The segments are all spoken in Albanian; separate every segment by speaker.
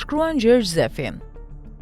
Speaker 1: shkruan Gjergj Zefi.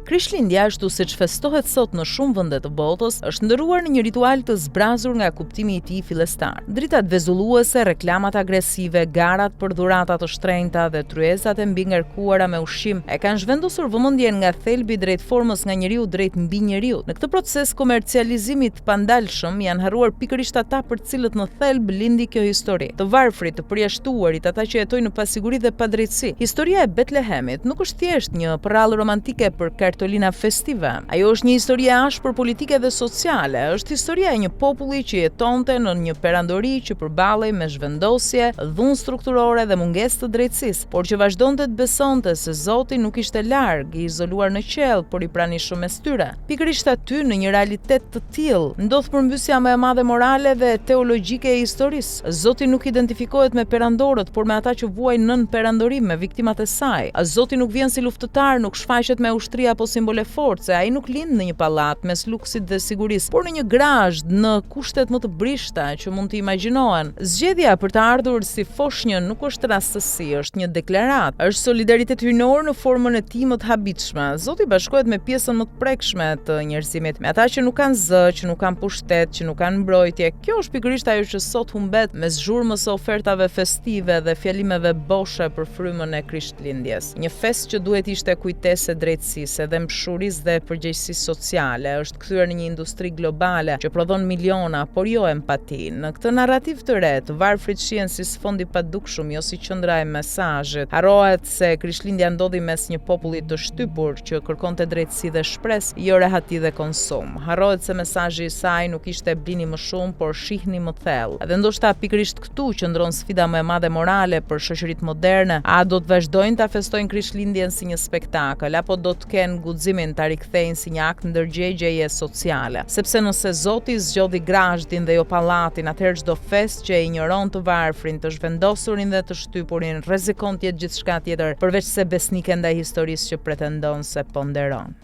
Speaker 1: Krishtlindja, ashtu siç festohet sot në shumë vende të botës, është ndëruar në një ritual të zbrazur nga kuptimi i tij fillestar. Dritat vezulluese, reklamat agresive, garat për dhurata të shtrenjta dhe tryezat e mbi ngarkuara me ushqim e kanë zhvendosur vëmendjen nga thelbi drejt formës nga njeriu drejt mbi njeriu. Në këtë proces komercializimi të pandalshëm janë harruar pikërisht ata për të cilët në thelb lindi kjo histori, të varfrit, të përjashtuarit, ata që jetojnë në pasiguri dhe padrejtësi. Historia e Betlehemit nuk është thjesht një përrallë romantike për kartolina festive. Ajo është një histori e ashpër politike dhe sociale, është historia e një populli që jetonte në një perandori që përballej me zhvendosje, dhunë strukturore dhe mungesë të drejtësisë, por që vazhdonte të besonte se Zoti nuk ishte larg, i izoluar në qell, por i pranishëm mes tyre. Pikërisht aty, në një realitet të tillë, ndodh përmbysja më e madhe morale dhe teologjike e historisë. Zoti nuk identifikohet me perandorët, por me ata që vuajnë nën perandorim, me viktimat e saj. Zoti nuk vjen si luftëtar, nuk shfaqet me ushtri apo simbole force, ai nuk lind në një pallat mes luksit dhe sigurisë, por në një grazhd në kushtet më të brishta që mund të imagjinohen. Zgjedhja për të ardhur si foshnjë nuk është rastësi, është një deklaratë, është solidaritet hyjnor në formën e tij më të habitshme. Zoti bashkohet me pjesën më të prekshme të njerëzimit, me ata që nuk kanë zë, që nuk kanë pushtet, që nuk kanë mbrojtje. Kjo është pikërisht ajo që sot humbet mes zhurmës së ofertave festive dhe fjalimeve boshe për frymën e Krishtlindjes. Një fest që duhet ishte kujtese drejtësisë dhe mshurisë dhe përgjegjësisë sociale, është kthyer në një industri globale që prodhon miliona, por jo empati. Në këtë narrativ të re, të varfrit shihen si sfond i padukshëm, jo si qendra e mesazhit. Harrohet se Krishtlindja ndodhi mes një populli të shtypur që kërkonte drejtësi dhe shpresë, jo rehati dhe konsum. Harrohet se mesazhi i saj nuk ishte blini më shumë, por shihni më thellë. Dhe ndoshta pikërisht këtu qëndron sfida më e madhe morale për shoqëritë moderne. A do të vazhdojnë ta festojnë Krishtlindjen si një spektakël, apo do të kenë guximin ta rikthejnë si një akt ndërgjegjeje sociale? Sepse nëse Zoti zgjodhi grazhdin dhe jo pallatin, atëherë çdo fest që e injoron të varfrin, të zhvendosurin dhe të shtypurin, rrezikon të jetë gjithçka tjetër përveç se besnike ndaj historisë që pretendon se ponderon.